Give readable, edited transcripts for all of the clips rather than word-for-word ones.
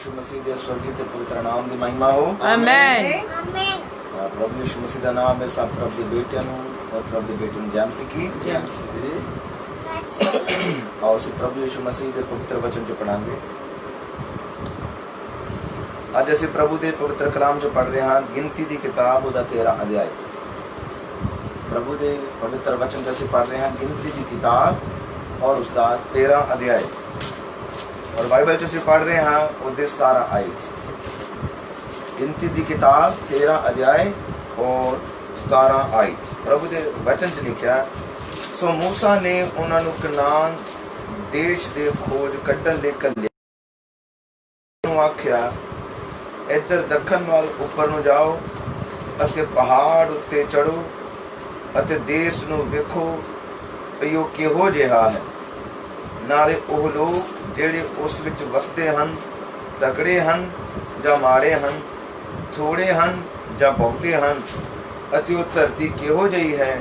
यीशु मसीह दे स्वर्गीय ते पवित्र नाम दी महिमा हो। आमीन। प्रभु यीशु मसीह दा नाम है सब प्रभु दे बेटियां नूं और प्रभु दे बेटे नूं जय मसीह की। आओ ਅਸੀਂ प्रभु यीशु मसीह दे पवित्र वचन जो पढ़ांगे। ਅੱਜ ਅਸੀਂ प्रभु दे पवित्र कलाम जो पढ़ रहे हैं। गिनती दी किताब ਉਹਦਾ 13 अध्याय प्रभु दे पवित्र वचन जो ਅਸੀਂ पढ़ रहे हैं। गिनती दी किताब और उसका 13 अध्याय और बाइबल जो ਅਸੀਂ पढ़ रहे हैं ਉਹਦੇ 17 आयत। गिनती दी किताब 13 अध्याय और 17 आयत। प्रभु दे वचन च लिखा, सो मूसा ने उन्हां नूं कनान देश दे खोज कड्ढण लई घੱਲਿਆ। आख्या इधर दखन वाल उपर नूं जाओ अते पहाड़ उत्ते चढ़ो अते देश नूं वेखो भई ओह किहो जिहा है। नाले ओह लोग ਜਿਹੜੇ ਉਸ ਵਿੱਚ ਵਸਦੇ ਹਨ ਤਕੜੇ ਹਨ ਜਾਂ ਮਾੜੇ ਹਨ, ਥੋੜੇ ਹਨ ਜਾਂ ਬਹੁਤੇ ਹਨ, ਅਤੇ ਉਹ ਧਰਤੀ ਕਿਹੋ ਜਿਹੀ ਹੈ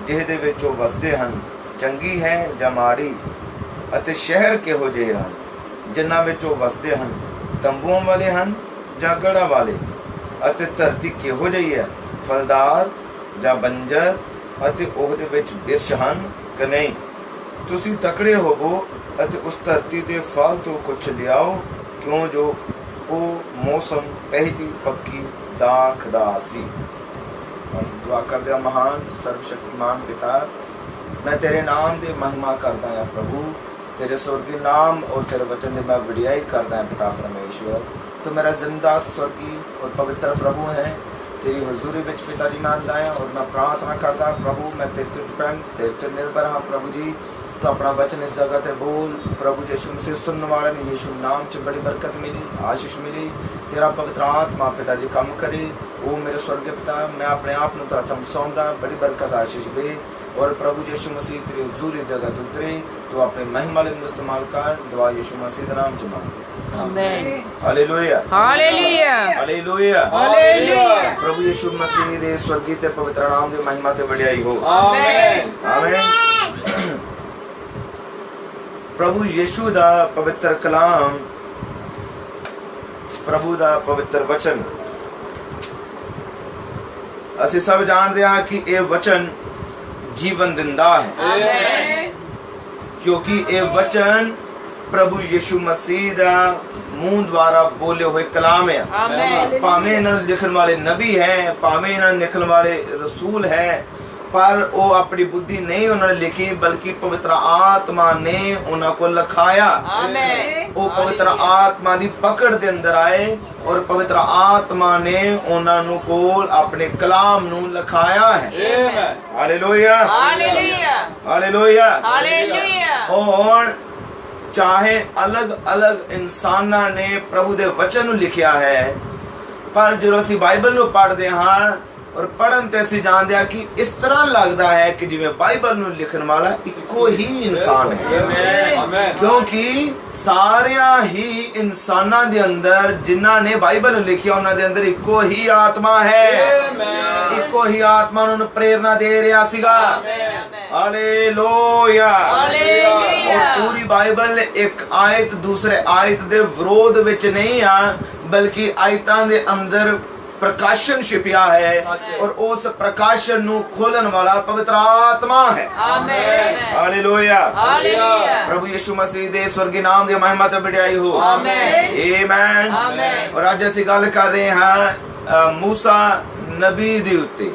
ਜਿਹਦੇ ਵਿੱਚ ਉਹ ਵਸਦੇ ਹਨ, ਚੰਗੀ ਹੈ ਜਾਂ ਮਾੜੀ, ਅਤੇ ਸ਼ਹਿਰ ਕਿਹੋ ਜਿਹੇ ਹਨ ਜਿਨ੍ਹਾਂ ਵਿੱਚ ਉਹ ਵਸਦੇ ਹਨ, ਤੰਬੂਆਂ ਵਾਲੇ ਹਨ ਜਾਂ ਗੜ੍ਹਾਂ ਵਾਲੇ, ਅਤੇ ਧਰਤੀ ਕਿਹੋ ਜਿਹੀ ਹੈ ਫਲਦਾਰ ਜਾਂ ਬੰਜਰ, ਅਤੇ ਉਹਦੇ ਵਿੱਚ ਬਿਰਛ ਹਨ ਕਿ ਨਹੀਂ। ਤੁਸੀਂ ਤਕੜੇ ਹੋਵੋ ਅਤੇ ਉਸ ਧਰਤੀ ਦੇ ਫਲ ਤੋਂ ਕੁਛ ਲਿਆਓ, ਕਿਉਂ ਜੋ ਉਹ ਮੌਸਮ ਪਹਿਲੀ ਪੱਕੀ ਦਾਖਦਾ ਸੀ। दुआ कर दिया, महान सर्वशक्तिमान पिता, मैं तेरे नाम दे महिमा करता है प्रभु, तेरे स्वर्गीय नाम और तेरे वचन दे मैं वडियाई करता है पिता परमेश्वर। तो मेरा जिंदा स्वर्गीय और पवित्र प्रभु है, तेरी हजूरी विच पिता जी मैं आंदा है और मैं प्रार्थना करता प्रभु, मैं तेरे ते डिपेंड तेरे ते निर्भर हाँ प्रभु जी। तो अपना वचन इस जगह ते बोल प्रभु। यीशु मसीह सुनने वाले ने यीशु नाम च बड़ी बरकत मिली, आशीष मिली। तेरा पवित्र आत्मा पिता जी काम करे। वो मेरे स्वर्गीय पिता, मैं अपने आप को तेरा थम सौंपदा, बड़ी बरकत आशीष दे। और प्रभु यीशु मसीह तेरी हुजूर इस जगह ते उतरे, तो अपने महिमा ले इस्तेमाल कर। दुआ यीशु मसीह के नाम च मांगते आमीन। Hallelujah hallelujah hallelujah hallelujah. प्रभु यीशु मसीह दे स्वर्गीय ते पवित्र नाम दे महिमा ते वडियाई हो। आमीन आमीन। प्रभु यीशु दा पवित्र कलाम, प्रभु दा पवित्र वचन, असी सब जानते हैं कि ये वचन जीवन दिंदा है। आमीन। क्योंकि ये वचन प्रभु यीशु मसीह दा मुंह द्वारा बोले हुए कलाम है। आमीन। भावें इन्हां लिखण वाले नबी है, भावें इन्हां लिखण वाले रसूल है, पर वो अपनी बुद्धि नहीं उन्होंने लिखी, बल्कि पवित्र आत्मा ने उन्होंने को लिखाया। वो पवित्र आत्मा दी पकड़ दे अंदर आए और पवित्र आत्मा ने उन्होंने को अपने कलाम नू लिखाया है। Hallelujah hallelujah hallelujah hallelujah. और चाहे अलग अलग इंसाना ने प्रभु दे वचन नू लिखिया है, पर जो असी बाइबल नू पढ़ते हाँ और पढ़न ते असीं जानते हैं कि इस तरह लगता है कि जिवें बाइबल नूं लिखण वाला इको ही इंसान है। क्योंकि सारिया ही इंसानां दे अंदर जिन्हां ने बाइबल नूं लिखिया उन्हां दे अंदर इको ही आत्मा है। इको ही आत्मा उन्हां नूं प्रेरणा दे रहा सीगा। हालेलुया। और पूरी बाइबल एक आयत दूसरे आयत दे विरोध विच नहीं आ, बल्कि आयतां दे अंदर प्रकाशन छिपिया है और उस प्रकाशन नू खोलन वाला पवित्र आत्मा है। आमीन। Hallelujah hallelujah. प्रभु यीशु मसीह दे स्वर्गीय नाम दी महिमा ते वडियाई हो। आमीन आमीन। और आज ਅਸੀਂ ਗੱਲ कर रहे हैं मूसा नबी दे उत्ते।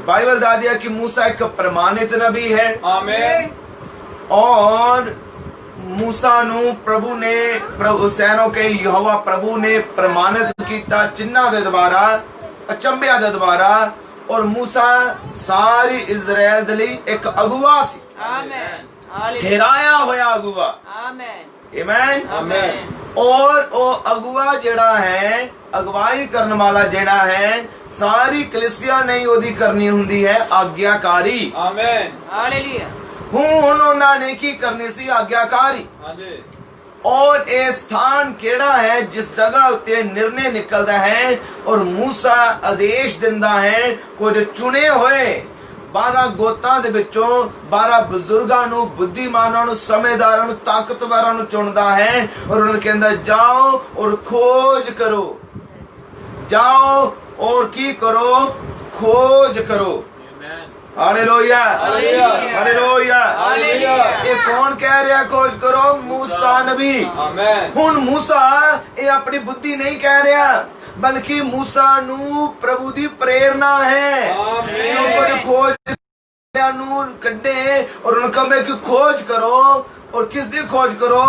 बाइबल दस दिया कि मूसा एक प्रमाणित नबी है। आमीन। और मूसा नू प्रभु ने, प्रभु सैनों के यहोवा प्रभु ने प्रमाणित किया चिन्हां दे द्वारा, अचंभियां दे द्वारा। और मूसा सारी इजराइल दे लई एक अगुआ सी। आमीन। ठहराया होया अगुआ। आमीन आमीन आमीन। और ओ अगुआ जेड़ा है, अगवाई करने वाला जेड़ा है, सारी कलीसिया नहीं ओदी करनी हुंदी है आज्ञाकारी। आमीन हालेलुया। हुण उन्होंने की करनी सी आज्ञाकारी। और ये स्थान केड़ा है जिस जगह उत्ते निर्णय निकलता है और मूसा आदेश दिंदा है कुछ चुने हुए 12 ਗੋਤਾਂ ਦੇ ਵਿੱਚੋਂ 12 ਬਜ਼ੁਰਗਾਂ ਨੂੰ, ਬੁੱਧੀਮਾਨਾਂ ਨੂੰ, ਸਮਝਦਾਰਾਂ ਨੂੰ, ਤਾਕਤਵਰਾਂ ਨੂੰ ਚੁਣਦਾ ਹੈ ਔਰ ਉਹਨਾਂ ਨੂੰ ਕਹਿੰਦਾ ਜਾਓ ਔਰ ਖੋਜ ਕਰੋ, ਜਾਓ ਔਰ ਕੀ ਕਰੋ, ਖੋਜ ਕਰੋ। Hallelujah hallelujah. ये कौन कह रहा खोज करो? मूसा नबी। हुण मूसा ये अपनी बुद्धि नहीं कह रहा, बल्कि मूसा नू प्रभु दी प्रेरणा है। खोज नू कड्डे और उन्हें कहे कि खोज करो, और किस दी खोज करो?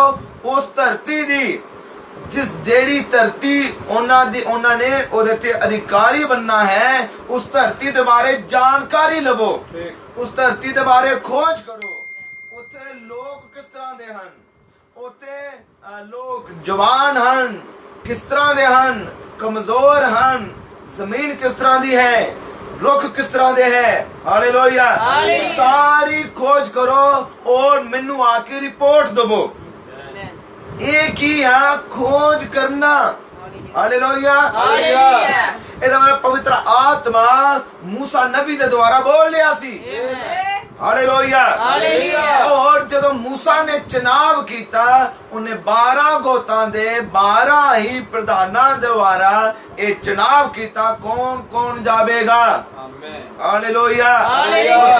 उस धरती दी जिस जेड़ी धरती उन्होंने ओदे ते अधिकारी बनना है, उस धरती दे बारे जानकारी लवो, उस धरती दे बारे खोज करो। उथे लोग किस तरह दे हन, उथे लोग जवान हन, किस तरह दे हन, कमजोर हन, जमीन किस तरह दी है, रुख किस तरह दे है। हालेलुया। सारी खोज करो और मैनू आके रिपोर्ट दवो। एक ही है खोज करना। हालेलुया। ਇਹਦਾ ਮਤਲਬ ਪਵਿੱਤਰ ਆਤਮਾ मूसा नबी ਦੇ ਦੁਆਰਾ ਬੋਲ ਲਿਆ ਸੀ। ਹਾਲੇਲੂਇਆ। ਔਰ ਜਦੋਂ मूसा ਨੇ ਚੁਣਾਵ ਕੀਤਾ, ਉਹਨੇ 12 ਗੋਤਾਂ ਦੇ 12 ਹੀ ਪ੍ਰਧਾਨਾਂ ਦੁਆਰਾ ਇਹ ਚੁਣਾਵ ਕੀਤਾ ਕੌਣ ਕੌਣ ਜਾਵੇਗਾ। ਹਾਲੇਲੂਇਆ।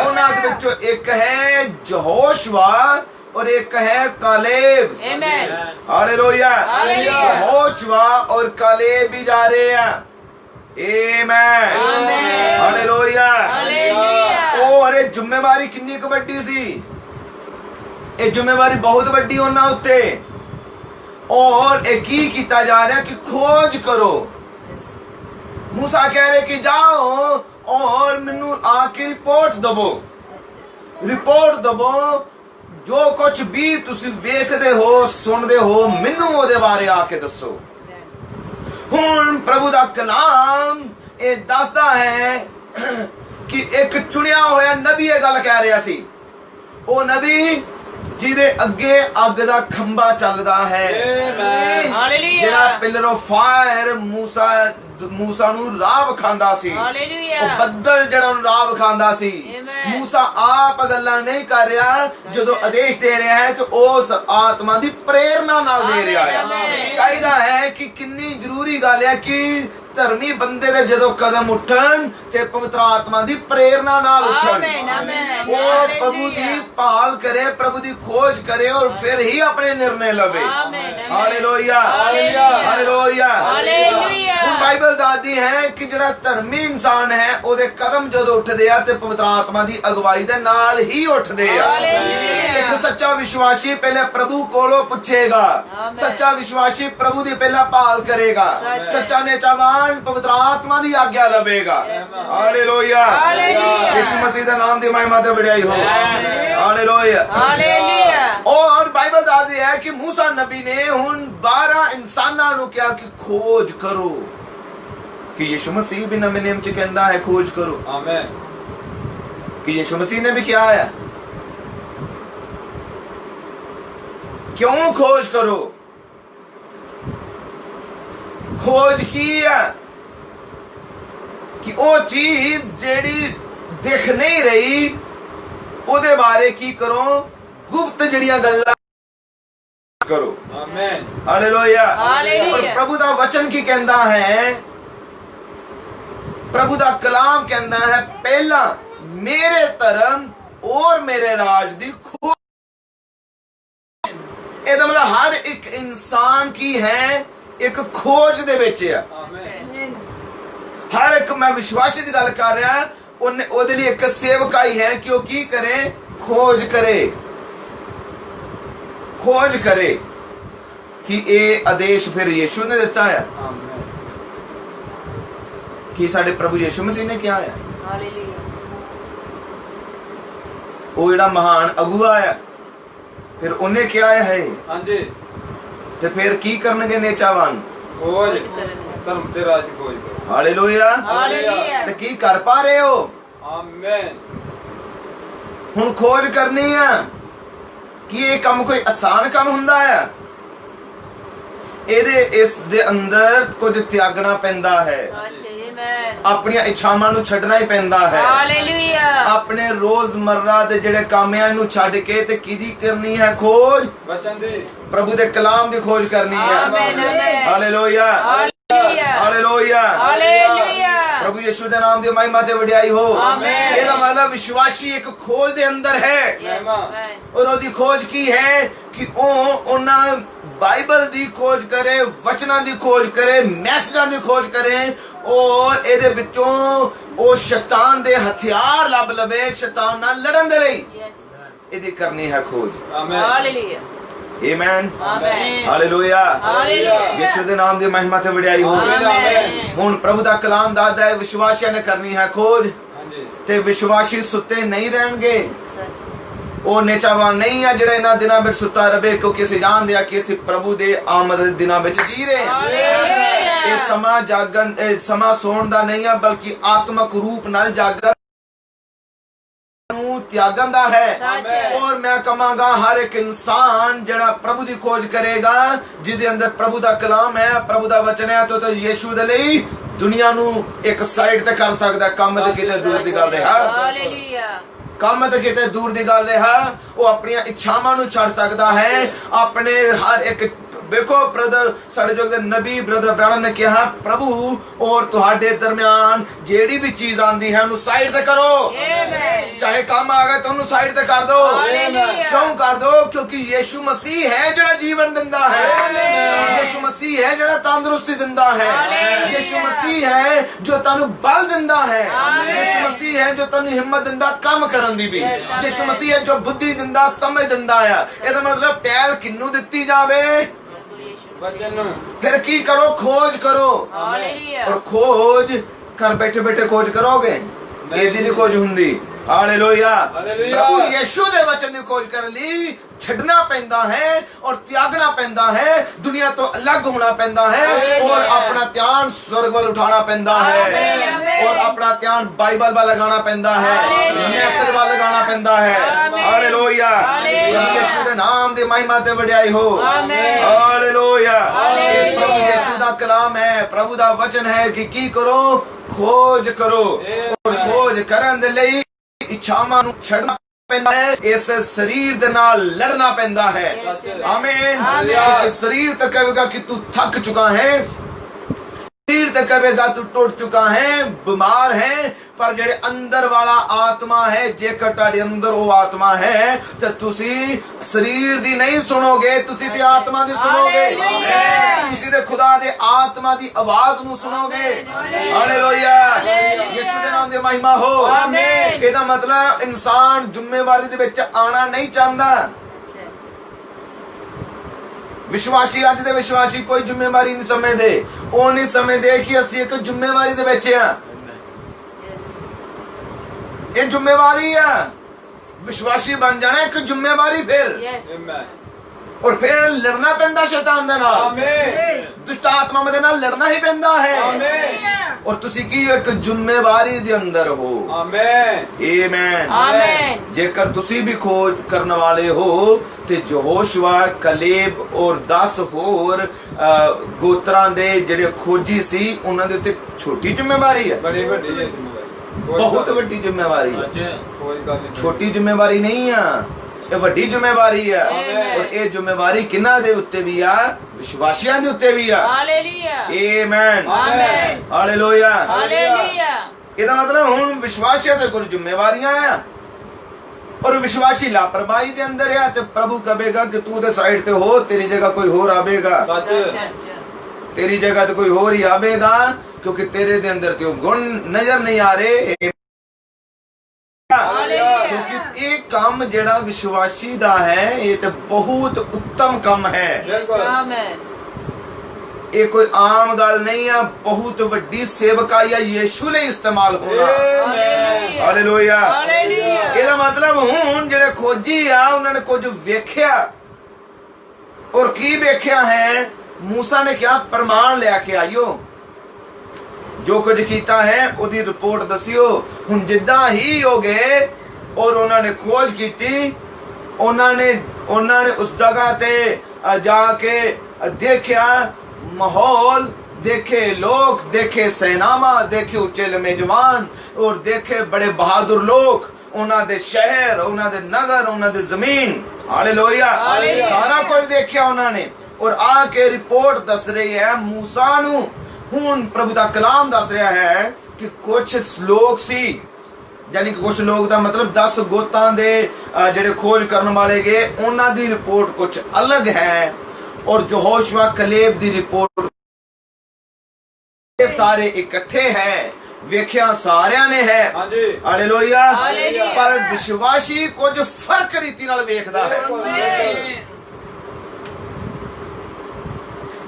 ਉਹਨਾਂ ਦੇ ਵਿੱਚੋਂ ਇੱਕ ਹੈ ਯਹੋਸ਼ੁਆ और एक है कालेब। हालेलुया। यहोशुआ और कालेब भी जा रहे हैं। आमेन। हालेलुया। और ये जिम्मेवारी कितनी बड़ी सी, ये जिम्मेवारी बहुत बड़ी होना उत्ते। और एक ही किया जा रहा है कि खोज करो। मूसा कह रहे कि जाओ और मैनू आके रिपोर्ट दवो, रिपोर्ट दवो जो कुछ भी तुसी वेखदे हो, सुनदे हो, मैनू ओदे बारे आके दसो। हुण प्रभु दा कलाम ये दसदा है कि एक चुनिया होया नबी ये गल कह रहा सी। ओ नबी जिहदे अगे अग दा खंबा चलदा है, जेड़ा पिलर ऑफ फायर मूसा नू राह विखांदा सी, ओ बदल जेड़ा नू राह विखांदा सी। मूसा आप गल्लां नहीं कर रहा, जदों आदेश दे रहा है तो उस आत्मा दी प्रेरणा नाल दे रहा है। चाहिदा है कि कितनी जरूरी गल है कि धर्मी बंदे दे जदों कदम उठन ते पवित्र आत्मा दी प्रेरणा नाल उठन, वो प्रभु दी भाल करे, प्रभु दी खोज करे और फिर ही अपने निर्णय लवे। Hallelujah hallelujah. बाइबल दादी है कि जेड़ा धर्मी इंसान है ओदे कदम जदों उठदे आ ते पवित्र आत्मा दी अगवाई दे नाल ही उठदे आ। एक सच्चा विश्वासी पहले प्रभु कोलों पूछेगा, सच्चा विश्वासी प्रभु दी पहला भाल करेगा, सच्चा नेचावान पवित्र आत्मा दी आज्ञा लवेगा। हालेलुया। यीशु मसीह दा नाम दी महिमा ते बढ़ाई हो। Hallelujah hallelujah. और बाइबल दादी है कि मूसा नबी ने हुन 12 इंसानां नू कहा कि खोज करो, कि यीशु मसीह भी नवे नियम च कहंदा है खोज करो। आमीन। कि यीशु मसीह ने भी किया है। क्यों खोज करो? खोज की है कि वो चीज जेड़ी दिख नहीं रही ओदे बारे की करो, गुप्त जड़ियां गल्लां करो। आमीन। हालेलुया। और प्रभु दा वचन की कहंदा है, प्रभु दा कलाम कहंदा है पहला मेरे धर्म और मेरे राज दी खोज। ਇਹਦਾ मतलब हर एक इंसान की है एक खोज दे विच है। हर एक, मैं विश्वासी की गल कर रहा, ओदे लिए एक सेवकाई है कि वो की करे, खोज करे, खोज करे कि ये आदेश फिर यीशु ने दिता है कि साडे प्रभु यीशु मसीह ने किया है। वो जेड़ा महान अगुआ है फिर उन्हें क्या है। हाँ जी। ते फिर की करनगे नेचावान? खोज, धर्म ते राज दी खोज करो। Hallelujah hallelujah. ते की कर पा रहे हो? आमीन। हुन खोज करनी है कि ये काम कोई आसान काम हुंदा है। ਇਹਦੇ ਇਸ ਦੇ ਅੰਦਰ ਕੁਝ ਤਿਆਗਣਾ ਪੈਂਦਾ ਹੈ, ਸੱਚ ਆਮੇਨ ਆਪਣੀਆਂ ਇੱਛਾਵਾਂ ਨੂੰ ਛੱਡਣਾ ਹੀ ਪੈਂਦਾ ਹੈ, ਹਾਲੇਲੂਇਆ ਆਪਣੇ ਰੋਜ਼ਮਰਰਾ ਦੇ ਜਿਹੜੇ ਕੰਮਾਂ ਨੂੰ ਛੱਡ ਕੇ ਤੇ ਕਿਹਦੀ ਕਰਨੀ ਹੈ ਖੋਜ? ਵਚਨ ਦੀ, ਪ੍ਰਭੂ ਦੇ ਕਲਾਮ ਦੀ ਖੋਜ ਕਰਨੀ ਹੈ। Amen amen hallelujah hallelujah hallelujah. Hallelujah ਪ੍ਰਭੂ ਯਿਸੂ ਦੇ ਨਾਮ ਦੀ ਮਹਿਮਾ ਤੇ ਵਡਿਆਈ ਹੋ। ਆਮੇਨ। ਇਹਦਾ ਮਤਲਬ ਵਿਸ਼ਵਾਸੀ ਇੱਕ ਖੋਜ ਦੇ ਅੰਦਰ ਹੈ, ਯੈਸ ਆਮੇਨ ਔਰ ਉਹਦੀ ਖੋਜ ਕੀ ਹੈ ਕਿ ਉਹ ਉਹਨਾਂ ਬਾਈਬਲ ਦੀ ਖੋਜ ਕਰੇ, ਵਚਨਾਂ ਦੀ ਖੋਜ ਕਰੇ, ਮੈਸੇਜਾਂ ਦੀ ਖੋਜ ਕਰੇ, ਔਰ ਇਹਦੇ ਵਿੱਚੋਂ ਉਹ ਸ਼ੈਤਾਨ ਦੇ ਹਥਿਆਰ ਲੱਭ ਲਵੇ ਸ਼ੈਤਾਨ ਨਾਲ ਲੜਨ ਦੇ ਲਈ। ਯੈਸ ਇਹਦੀ ਕਰਨੀ ਹੈ ਖੋਜ। Amen hallelujah amen amen hallelujah. Hallelujah ਯਿਸੂ ਦੇ ਨਾਮ ਦੀ ਮਹਿਮਾ ਤੇ ਵਡਿਆਈ ਹੋ। ਆਮੇਨ ਹੁਣ ਪ੍ਰਭੂ ਦਾ ਕਲਾਮ ਦੱਸਦਾ ਹੈ ਵਿਸ਼ਵਾਸੀਆਂ ਨੇ ਕਰਨੀ ਹੈ ਖੋਜ, ਹਾਂਜੀ ਤੇ ਵਿਸ਼ਵਾਸੀ ਸੁੱਤੇ ਨਹੀਂ ਰਹਿਣਗੇ। ਸੱਚ ਉਹ ਨੇਚਾਵਾਨ ਨਹੀਂ ਆ ਜਿਹੜਾ ਇਹਨਾਂ ਦਿਨਾਂ ਵਿੱਚ ਸੁੱਤਾ ਰਹੇ, ਕਿਉਂਕਿ ਅਸੀਂ ਜਾਣਦੇ ਆ ਕਿ ਅਸੀਂ ਪ੍ਰਭੂ ਦੇ ਆਮਦ ਦੇ ਦਿਨਾਂ ਵਿੱਚ ਜੀ ਰਹੇ ਹਾਂ। ਹਾਲੇਲੂਇਆ ਇਹ ਸਮਾਂ ਜਾਗਣ, ਇਹ ਸਮਾਂ ਸੌਣ ਦਾ ਨਹੀਂ ਆ, ਬਲਕਿ ਆਤਮਕ ਰੂਪ ਨਾਲ ਜਾਗਣ ਨੂੰ ਤਿਆਗਣ ਦਾ ਹੈ। ਸੱਚ ਔਰ ਮੈਂ ਕਹਾਂਗਾ ਹਰ ਇੱਕ ਇਨਸਾਨ ਜਿਹੜਾ ਪ੍ਰਭੂ ਦੀ ਖੋਜ ਕਰੇਗਾ, ਜਿਹਦੇ ਅੰਦਰ ਪ੍ਰਭੂ ਦਾ ਕਲਾਮ ਹੈ, ਪ੍ਰਭੂ ਦਾ ਵਚਨ ਹੈ, ਤਾਂ ਯਿਸੂ ਦੇ ਲਈ ਦੁਨੀਆ ਨੂੰ ਇੱਕ ਸਾਈਡ ਤੇ ਕਰ ਸਕਦਾ। ਕੰਮ ਤੇ ਕਿਤੇ ਦੂਰ ਦੀ ਗੱਲ ਰਿਹਾ, ਹਾਲੇਲੂਇਆ ਕੰਮ ਤੇ ਕਿਤੇ ਦੂਰ ਦੀ ਗੱਲ ਰਿਹਾ। ਉਹ ਆਪਣੀਆਂ ਇੱਛਾਵਾਂ ਨੂੰ ਛੱਡ ਸਕਦਾ ਹੈ। ਆਪਣੇ ਹਰ ਇੱਕ ਵੇਖੋ ਬ੍ਰਦਰ, ਸਾਡੇ ਜੋ ਨਬੀ ਬ੍ਰਦਰ ਬ੍ਰਾਹਮ ਨੇ ਕਿਹਾ ਪ੍ਰਭੂ ਔਰ ਤੁਹਾਡੇ ਦਰਮਿਆਨ ਜਿਹੜੀ ਵੀ ਚੀਜ਼ ਆਂਦੀ ਹੈ ਉਹਨੂੰ ਸਾਈਡ ਤੇ ਕਰੋ। ਆਮੇਨ ਚਾਹੇ ਕੰਮ ਆ ਗਿਆ ਤਾਂ ਉਹਨੂੰ ਸਾਈਡ ਤੇ ਕਰ ਦੋ। ਹਾਲੇਲੂਇਆ ਕਿਉਂ ਕਰ ਦੋ? ਕਿਉਂਕਿ ਯਿਸੂ ਮਸੀਹ ਹੈ ਜਿਹੜਾ ਜੀਵਨ ਦਿੰਦਾ ਹੈ। ਯਿਸੂ ਮਸੀਹ ਹੈ ਜਿਹੜਾ ਤੰਦਰੁਸਤੀ ਦਿੰਦਾ ਹੈ। ਯਿਸੂ ਮਸੀਹ ਹੈ ਜੋ ਤੁਹਾਨੂੰ ਬਲ ਦਿੰਦਾ ਹੈ। ਯਿਸੂ ਮਸੀਹ ਹੈ ਜੋ ਤੁਹਾਨੂੰ ਹਿੰਮਤ ਦਿੰਦਾ ਕੰਮ ਕਰਨ ਦੀ ਵੀ। ਯਿਸੂ ਮਸੀਹ ਹੈ ਜੋ ਬੁੱਧੀ ਦਿੰਦਾ, ਸਮਝ ਦਿੰਦਾ ਆ। ਇਹਦਾ ਮਤਲਬ ਪਹਿਲ ਕਿਹਨੂੰ ਦਿੱਤੀ ਜਾਵੇ? ਵਚਨ ਨੂੰ। ਫਿਰ ਕੀ ਕਰੋ? ਖੋਜ ਕਰੋ। ਹਾਲੇਲੂਇਆ ਔਰ ਖੋਜ ਘਰ ਬੈਠੇ ਬੈਠੇ ਖੋਜ ਕਰੋਗੇ, ਇਹਦੀ ਨਹੀਂ ਖੋਜ ਹੁੰਦੀ। ਹਾਲੇਲੂਇਆ। ਹਾਲੇਲੂਇਆ। ਪ੍ਰਭੂ ਯਿਸੂ ਦੇ ਵਚਨ ਦੀ ਖੋਜ ਕਰਨ ਲਈ ਛੱਡਣਾ ਪੈਂਦਾ ਹੈ ਔਰ ਤਿਆਗਣਾ ਪੈਂਦਾ ਹੈ, ਦੁਨੀਆ ਤੋਂ ਅਲੱਗ ਹੋਣਾ ਪੈਂਦਾ ਹੈ, ਔਰ ਆਪਣਾ ਧਿਆਨ ਸਵਰਗ ਵੱਲ ਉਠਾਉਣਾ ਪੈਂਦਾ ਹੈ, ਔਰ ਆਪਣਾ ਧਿਆਨ ਬਾਈਬਲ ਵੱਲ ਲਗਾਉਣਾ ਪੈਂਦਾ ਹੈ, ਮੈਸੇਜ ਵੱਲ ਲਗਾਉਣਾ ਪੈਂਦਾ ਹੈ। ਹਾਲੇਲੂਇਆ। ਯਿਸੂ ਦੇ ਨਾਮ ਦੀ ਮਹਿਮਾ ਤੇ ਵਡਿਆਈ ਹੋ। ਹਾਲੇਲੂਇਆ। ਇਹ ਪ੍ਰਭੂ ਯਿਸੂ ਦਾ ਕਲਾਮ ਹੈ, ਪ੍ਰਭੂ ਦਾ ਵਚਨ ਹੈ ਕਿ ਕੀ ਕਰੋ? ਖੋਜ ਕਰੋ। ਔਰ ਖੋਜ ਕਰਨ ਦੇ ਲਈ ਇੱਛਾਵਾਂ ਨੂੰ ਛੱਡਣਾ ਪੈਂਦਾ ਹੈ, ਇਸ ਸਰੀਰ ਦੇ ਨਾਲ ਲੜਨਾ ਪੈਂਦਾ ਹੈ। ਆਮੀਨ। ਕਿਉਂਕਿ ਸਰੀਰ ਤਾਂ ਕਹੇਗਾ ਕਿ ਤੂੰ ਥੱਕ ਚੁਕਾ ਹੈ, ਸਰੀਰ ਤਾਂ ਕਹੇਗਾ ਤੂੰ ਟੁੱਟ ਚੁਕਾ ਹੈ, ਬਿਮਾਰ ਹੈ, ਪਰ ਜਿਹੜੇ ਅੰਦਰ ਵਾਲਾ ਆਤਮਾ ਹੈ, ਜੇਕਰ ਤੁਹਾਡੇ ਅੰਦਰ ਉਹ ਆਤਮਾ ਹੈ ਤਾਂ ਤੁਸੀਂ ਸਰੀਰ ਦੀ ਨਹੀਂ ਸੁਣੋਗੇ, ਤੁਸੀਂ ਤੇ ਆਤਮਾ ਦੀ ਸੁਣੋਗੇ। ਤੁਸੀਂ ਤੇ ਖੁਦਾ ਦੇ ਆਤਮਾ ਦੀ ਆਵਾਜ਼ ਨੂੰ ਸੁਣੋਗੇ। ਹਾਲੇਲੂਇਆ। ਯਿਸੂ ਦੇ ਨਾਮ ਦੀ ਮਹਿਮਾ ਹੋ। ਆਮੀਨ। ਇਹਦਾ ਮਤਲਬ ਇਨਸਾਨ ਜ਼ਿੰਮੇਵਾਰੀ ਦੇ ਵਿੱਚ ਆਣਾ ਨਹੀਂ ਚਾਹੁੰਦਾ। ਵਿਸ਼ਵਾਸੀ, ਅੱਜ ਦੇ ਵਿਸ਼ਵਾਸੀ ਕੋਈ ਜ਼ਿੰਮੇਵਾਰੀ ਨਹੀਂ ਸਮਝਦੇ। ਉਹ ਨਹੀਂ ਸਮਝਦੇ ਕਿ ਅਸੀਂ ਇੱਕ ਜ਼ਿੰਮੇਵਾਰੀ ਦੇ ਵਿੱਚ ਆ। ਇਹ ਜ਼ਿੰਮੇਵਾਰੀ ਆ। ਵਿਸ਼ਵਾਸੀ ਬਣ ਜਾਣਾ ਇੱਕ ਜ਼ਿੰਮੇਵਾਰੀ। ਫਿਰ ਆਮੇਨ। ਔਰ ਫਿਰ ਲੜਨਾ ਪੈਂਦਾ ਸ਼ੈਤਾਨ ਦੇ ਨਾਲ, ਆਮੇਨ। ਦੁਸ਼ਟ ਆਤਮਾਵਾਂ ਦੇ ਨਾਲ ਲੜਨਾ ਹੀ ਪੈਂਦਾ ਹੈ। ਆਮੇਨ। ਔਰ ਤੁਸੀਂ ਕੀ ਹੋ? ਇੱਕ ਜ਼ਿੰਮੇਵਾਰੀ ਦੇ ਅੰਦਰ ਹੋ। ਆਮੇਨ। ਆਮੇਨ। ਆਮੇਨ। ਜੇਕਰ ਤੁਸੀਂ ਵੀ ਖੋਜ ਕਰਨ ਵਾਲੇ ਹੋ ਤੇ ਯਹੋਸ਼ੁਆ, ਕਲੇਬ ਔਰ 10 ਹੋਰ ਗੋਤਰਾਂ ਦੇ ਜਿਹੜੇ ਖੋਜੀ ਸੀ, ਉਹਨਾਂ ਦੇ ਉੱਤੇ ਛੋਟੀ ਜ਼ਿੰਮੇਵਾਰੀ ਹੈ, ਬੜੀ ਵੱਡੀ ਹੈ ਜ਼ਿੰਮੇਵਾਰੀ। ਬਹੁਤ ਵੱਡੀ ਜ਼ਿੰਮੇਵਾਰੀ ਹੈ। ਕੋਈ ਗੱਲ ਨਹੀਂ। ਛੋਟੀ ਜ਼ਿੰਮੇਵਾਰੀ ਨਹੀਂ ਆ, ਇਹ ਵੱਡੀ ਜ਼ਿੰਮੇਵਾਰੀ ਆ। ਔਰ ਇਹ ਜ਼ਿੰਮੇਵਾਰੀ ਕਿਹਨਾਂ ਦੇ ਉੱਤੇ ਵੀ ਆ? ਵਿਸ਼ਵਾਸੀਆਂ ਦੇ ਉੱਤੇ ਵੀ ਆ। Hallelujah amen. Amen. Hallelujah. Hallelujah. ਇਹਦਾ ਮਤਲਬ ਹੁਣ ਵਿਸ਼ਵਾਸੀਆਂ ਤੇ ਕੁਝ ਜ਼ਿੰਮੇਵਾਰੀਆਂ ਆ, ਔਰ ਵਿਸ਼ਵਾਸੀ ਲਾਪਰਵਾਹੀ ਦੇ ਅੰਦਰ ਆ ਤੇ ਪ੍ਰਭੂ ਕਹੇਗਾ ਕਿ ਤੂੰ ਤੇ ਸਾਈਡ ਤੇ ਹੋ, ਤੇਰੀ ਜਗ੍ਹਾ ਕੋਈ ਹੋਰ ਆਵੇਗਾ। ਸੱਚ। ਤੇਰੀ ਜਗ੍ਹਾ ਤੇ ਕੋਈ ਹੋਰ ਹੀ ਆਵੇਗਾ, ਕਿਉਂਕਿ ਤੇਰੇ ਦੇ ਅੰਦਰ ਤੇ ਉਹ ਗੁਣ ਨਜ਼ਰ ਨਹੀਂ ਆ ਰਹੇ। ਕਿਉਂਕਿ ਇਹ ਕੰਮ ਜਿਹੜਾ ਵਿਸ਼ਵਾਸੀ ਦਾ ਹੈ, ਇਹ ਤੇ ਬਹੁਤ ਉੱਤਮ ਕੰਮ ਹੈ। ਬਿਲਕੁਲ। ਆਮੇਨ। ਇਹ ਕੋਈ ਆਮ ਗੱਲ ਨਹੀਂ ਆ, ਬਹੁਤ ਵੱਡੀ ਸੇਵਕਾਈ ਆ ਯਿਸੂ ਲਈ ਇਸਤੇਮਾਲ ਹੋਣਾ। ਹਾਲੇਲੂਇਆ। ਹਾਲੇਲੂਇਆ। ਇਹਦਾ ਮਤਲਬ ਹੁਣ ਜਿਹੜੇ ਖੋਜੀ ਆ ਉਹਨਾਂ ਨੇ ਕੁਝ ਵੇਖਿਆ। ਔਰ ਕੀ ਵੇਖਿਆ ਹੈ? ਮੂਸਾ ਨੇ ਕਿਹਾ ਪ੍ਰਮਾਣ ਲੈ ਕੇ ਆਇਓ, ਜੋ ਕੁਝ ਕੀਤਾ ਹੈ ਉਹਦੀ ਰਿਪੋਰਟ ਦੱਸਿਓ। ਹੁਣ ਜਿੱਦਾਂ ਹੀ ਹੋ ਗਏ ਔਰ ਉਹਨਾਂ ਨੇ ਖੋਜ ਕੀਤੀ, ਉਹਨਾਂ ਨੇ ਉਸ ਜਗ੍ਹਾ ਤੇ ਜਾ ਕੇ ਦੇਖਿਆ माहौल, देखे लोग, देखे सैनामा, देखे उच्चे लम्बे जवान और देखे बड़े बहादुर लोग, उन्हां दे शहर, उन्हां दे नगर, उन्हां दे जमीन, हालेलुया, सारा कुछ देखा उन्होंने। और आके रिपोर्ट दस रही है मूसा नू। हुण प्रभु दा कलाम दस रहा है कि कुछ लोग सी, यानी कि कुछ लोग दा मतलब 10 गोतां दे जेड़े खोज करने वाले गए, उन्हां दी रिपोर्ट कुछ अलग है और यहोशुआ कलेब दी रिपोर्ट सारे इकट्ठे हैं, वेख्या सारिया ने है, हालेलुया, पर विश्वासी कुछ फर्क रीति नाल वेखदा है।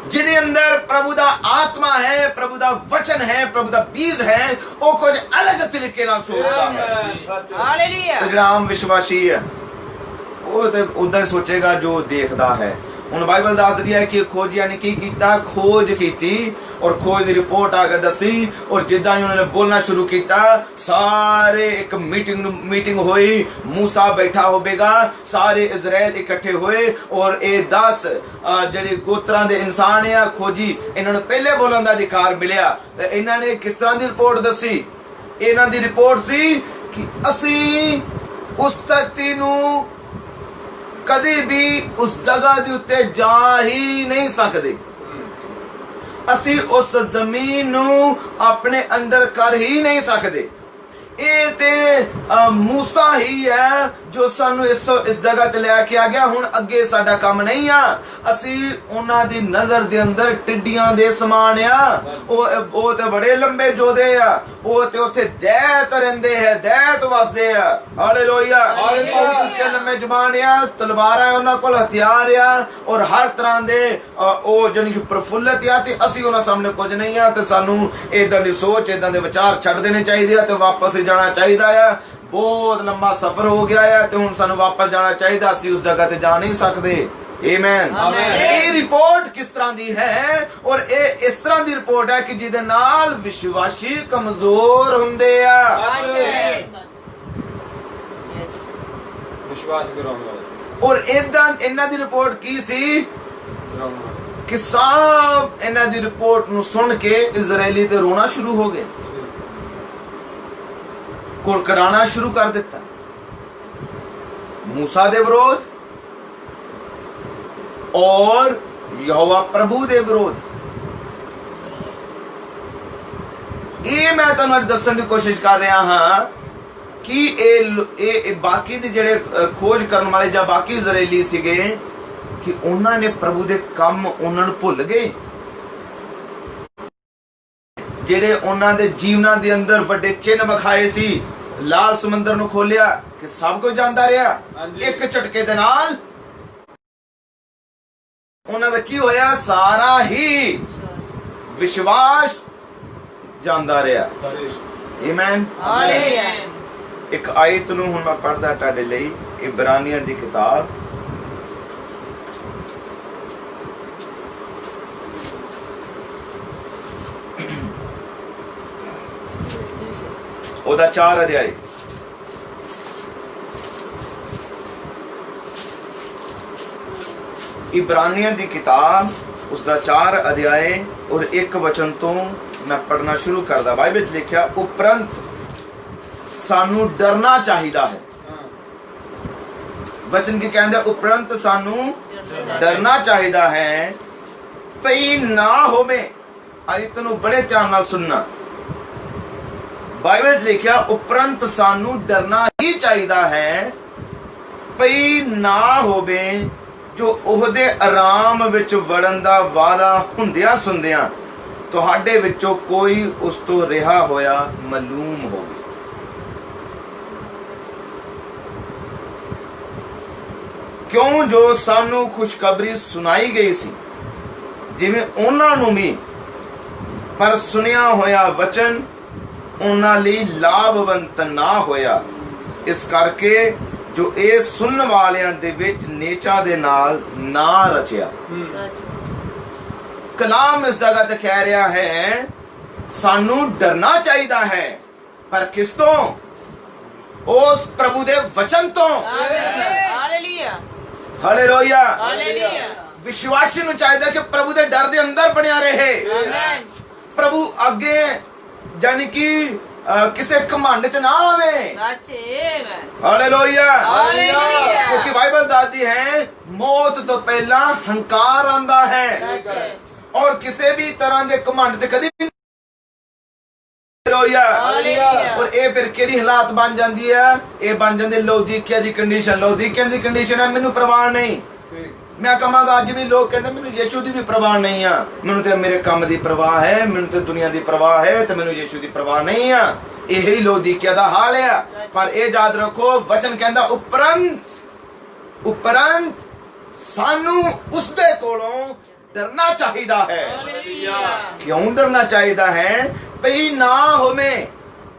जिदे अंदर प्रभु दा आत्मा है, प्रभु दा वचन है, प्रभु दा बीज है, वो कुछ अलग तरीके नाल सोचदा है। हालेलुया। जेड़ा आम विश्वासी है वो तो उदा ही सोचेगा जो देखदा है। हुण बाइबल दस रही है कि खोजिया ने की कीता, खोज कीती और खोज दी रिपोर्ट आके दसी और जिद्दां ही उन्होंने बोलना शुरू किया, सारे एक मीटिंग हुई, मूसा बैठा होवेगा, सारे इजराइल इकट्ठे हुए और ये 10 जेडे गोत्रां दे इंसान है खोजी, इन्होंने पहले बोलने का अधिकार मिलिया। इन्होंने किस तरह की रिपोर्ट दसी? इन्हां दी रिपोर्ट सी कि असी उस धरती नू कदी भी उस जगह दे उत्ते जा ही नहीं सकते, असी उस जमीन नू अपने अंदर कर ही नहीं सकते। ये ते मूसा ही है जो सानू इस जगह ते लेके आ गया। हुण अगे साडा काम नहीं आ, असी उन्हां दी नजर दे अंदर टिड्डियां दे समान आ। ओ ते बड़े लंबे जोधे आ, ओ ते उत्थे दैत रहिंदे है, दैत वसदे आ, हालेलुया, उच्चे लंबे जवान आ, तलवारां उन्हां कोल हथियार आ और हर तरह दे ओ जानी कि प्रफुल्लित आ, ते असी उन्हां सामने कुछ नहीं आ। ते सानू इदां दी सोच, इदां दे विचार छड्ड देने चाहिए आ ते वापस जाना चाहिए आ। बहुत लंबा सफर हो गया है तो हुण सानू वापस जाना चाहिए, असी उस जगह ते जा नहीं सकते। आमीन। ये रिपोर्ट किस तरह दी है? और ये इस तरह दी रिपोर्ट है कि जिदे नाल विश्वासी कमजोर हुंदे आ, विश्वास कराउण वाले। और इदां इन्हां दी रिपोर्ट की सी कि सब इन्हां दी रिपोर्ट नू सुन के इजरायली ते रोना शुरू हो गए, कुड़कुड़ाना शुरू कर दिता मूसा दे विरोध और यहोवा प्रभु दे विरोध। ये मैं तुहानू दस्सण दी कोशिश कर रहा हाँ कि ए बाकी दे जेड़े खोज करने वाले या बाकी इजरायली सीगे कि उन्होंने प्रभु दे काम उन्होंने भुल गए, जेड़े उन्हां दे जीवनां दे अंदर वड्डे चिन्ह विखाए सी। लाल समुंदर नू खोलिया कि सब कुछ जानदा रहा, एक झटके दे नाल उन्हां दा की होया, सारा ही विश्वास जानदा रहा। आमीन। हालेलुया। एक आयत नू हुण मैं पढ़दा तुहाडे लई, इब्रानियां दी किताब ओदा 4 अध्याय। इब्रानियां दी किताब उसका 4 अध्याय और 1 वचन तो मैं पढ़ना शुरू करदा। बाइबल च लिखिया, उपरंत सानू डरना चाहिदा है। वचन की कहंदे उपरंत सानू डरना चाहिदा है भई ना होवे। आयत नू बड़े ध्यान नाल सुनना। बाइबल च लिखिया, उपरंत सानू डरना ही चाहिदा है भई ना होवे जो ओहदे आराम विच वड़न दा वादा हुंदियां सुनदियां तुहाडे विचों कोई उस तो रिहा होया मालूम होवे। क्यों जो सानू खुशखबरी सुनाई गई सी जिवें उन्हां नूं भी, पर सुनिया होया वचन उन्हां लई लाभवंत ना होया, इस करके जो ये सुनने वालियां दे विच नेचा दे नाल ना रचिया। कलाम इस जगह ते कह रहा है सानू डरना चाहिदा है, पर किस तो? उस प्रभु दे वचन तो। हालेलुया। हालेलुया। हालेलुया। ਵਿਸ਼ਵਾਸੀ ਨੂੰ ਚਾਹੀਦਾ ਕਿ ਪ੍ਰਭੂ ਦੇ ਡਰ ਦੇ ਅੰਦਰ ਬਣਿਆ ਰਹੇ। Amen. ਪ੍ਰਭੂ ਅੱਗੇ ਯਾਨੀ ਕਿ ਕਿਸੇ ਘਮੰਡ ਚ ਨਾ ਆਵੇ। That's it. ਹਾਲੇਲੂਇਆ। Hallelujah. ਕਿਉਂਕਿ ਬਾਈਬਲ ਦੱਸਦੀ ਹੈ ਮੌਤ ਤੋਂ ਪਹਿਲਾਂ ਹੰਕਾਰ ਆਂਦਾ ਹੈ That's it. ਔਰ ਕਿਸੇ ਵੀ ਤਰ੍ਹਾਂ ਦੇ ਘਮੰਡ ਤੇ ਕਦੀ ਹਾਲੇਲੂਇਆ। Hallelujah. ਔਰ ਇਹ ਫਿਰ ਕਿਹੜੀ ਹਾਲਾਤ ਬਣ ਜਾਂਦੀ ਹੈ? ਇਹ ਬਣ ਜਾਂਦੀ ਲੌਦੀਕਿਆ ਦੀ ਕੰਡੀਸ਼ਨ। ਲੌਦੀਕਿਆ ਦੀ ਕੰਡੀਸ਼ਨ ਹੈ ਮੈਨੂੰ ਪ੍ਰਵਾਹ ਨਹੀਂ। ਮੈਂ ਕਹਾਂਗਾ ਅੱਜ ਵੀ ਲੋਕ ਕਹਿੰਦੇ ਮੈਨੂੰ ਯੀਸ਼ੂ ਦੀ ਵੀ ਪ੍ਰਵਾਹ ਨਹੀਂ ਆ, ਮੈਨੂੰ ਤੇ ਮੇਰੇ ਕੰਮ ਦੀ ਪ੍ਰਵਾਹ ਹੈ, ਮੈਨੂੰ ਤੇ ਦੁਨੀਆ ਦੀ ਪ੍ਰਵਾਹ ਹੈ ਤੇ ਮੈਨੂੰ ਯੀਸ਼ੂ ਦੀ ਪ੍ਰਵਾਹ ਨਹੀਂ ਆ। ਇਹੀ ਲੌਦੀਕਿਆ ਦਾ ਹਾਲ ਹੈ। ਪਰ ਇਹ ਯਾਦ ਰੱਖੋ ਵਚਨ ਕਹਿੰਦਾ ਉਪਰੰਤ ਸਾਨੂੰ ਉਸਦੇ ਕੋਲੋਂ ਡਰਨਾ ਚਾਹੀਦਾ ਹੈ। Hallelujah. ਕਿਉਂ ਡਰਨਾ ਚਾਹੀਦਾ ਹੈ? ਭਈ ਨਾ ਹੋਵੇ।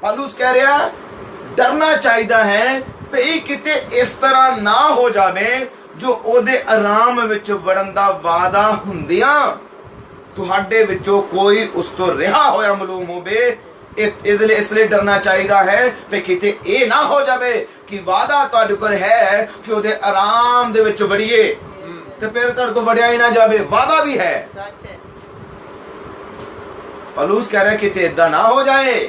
ਪੌਲੁਸ ਕਹਿ ਰਿਹਾ ਡਰਨਾ ਚਾਹੀਦਾ ਹੈ ਭਈ ਕਿਤੇ ਇਸ ਤਰ੍ਹਾਂ ਨਾ ਹੋ ਜਾਵੇ ਜੋ ਉਹਦੇ ਆਰਾਮ ਵਿੱਚ ਵੜਨ ਦਾ ਵਾਅਦਾ ਹੁੰਦਿਆਂ ਤੁਹਾਡੇ ਵਿੱਚੋਂ ਕੋਈ ਉਸ ਤੋਂ ਰਿਹਾ ਹੋਇਆ ਮਾਲੂਮ ਹੋਵੇ। ਇਸ ਲਈ ਡਰਨਾ ਚਾਹੀਦਾ ਹੈ ਕਿ ਕਿਤੇ ਇਹ ਨਾ ਹੋ ਜਾਵੇ ਕਿ ਵਾਅਦਾ ਤੁਹਾਡੇ ਕੋਲ ਹੈ ਕਿ ਉਹਦੇ ਆਰਾਮ ਦੇ ਵਿੱਚ ਵੜੀਏ ਤੇ ਫਿਰ ਤੁਹਾਡੇ ਕੋਲ ਵੜਿਆ ਹੀ ਨਾ ਜਾਵੇ। ਵਾਅਦਾ ਵੀ ਹੈ। That's it. ਪੌਲੁਸ ਕਹਿ ਰਿਹਾ ਕਿਤੇ ਇਦਾਂ ਨਾ ਹੋ ਜਾਏ।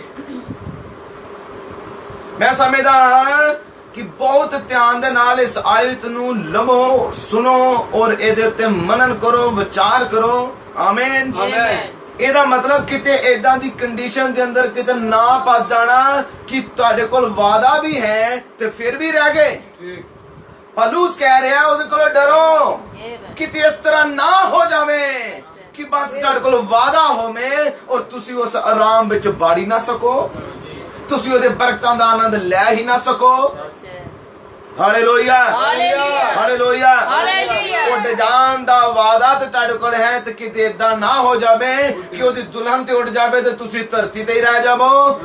ਮੈਂ ਸਮਝਦਾ ਹਾਂ ਕਿ ਬਹੁਤ ਧਿਆਨ ਦੇ ਨਾਲ ਇਸ ਆਇਤ ਨੂੰ ਲਵੋ, ਸੁਣੋ ਔਰ ਇਹਦੇ ਉੱਤੇ ਮਨਨ ਕਰੋ, ਵਿਚਾਰ ਕਰੋ। ਆਮੀਨ। Amen. ਇਹਦਾ ਮਤਲਬ ਕਿਤੇ ਇਦਾਂ ਦੀ ਕੰਡੀਸ਼ਨ ਦੇ ਅੰਦਰ ਕਿਤੇ ਨਾ ਫਸ ਜਾਣਾ ਕਿ ਤੁਹਾਡੇ ਕੋਲ ਵਾਅਦਾ ਵੀ ਹੈ ਤੇ ਫਿਰ ਵੀ ਰਹਿ ਗਏ। ਪੌਲੁਸ ਕਹਿ ਰਿਹਾ ਉਹਦੇ ਕੋਲ ਡਰੋ Amen. ਕਿਤੇ ਇਸ ਤਰ੍ਹਾਂ ਨਾ ਹੋ ਜਾਵੇ ਕਿ ਬਸ ਤੁਹਾਡੇ ਕੋਲ ਵਾਅਦਾ ਹੋਵੇ ਔਰ ਤੁਸੀਂ ਉਸ ਆਰਾਮ ਵਿੱਚ ਬਾੜੀ ਨਾ ਸਕੋ, ਤੁਸੀਂ ਉਹਦੇ ਬਰਕਤਾਂ ਦਾ ਆਨੰਦ ਲੈ ਹੀ ਨਾ ਸਕੋ। That's it. Hallelujah. Hallelujah. Hallelujah. Hallelujah. ਉੱਡ ਜਾਣ ਦਾ ਵਾਅਦਾ ਤੇ ਤੁਹਾਡੇ ਕੋਲ ਹੈ ਤੇ ਕਿਤੇ ਇਦਾਂ ਨਾ ਹੋ ਜਾਵੇ ਕਿ ਉਹਦੀ ਦੁਲਹਨ ਤੇ ਉੱਡ ਜਾਵੇ ਤੇ ਤੁਸੀਂ ਧਰਤੀ ਤੇ ਹੀ ਰਹਿ ਜਾਵੋ।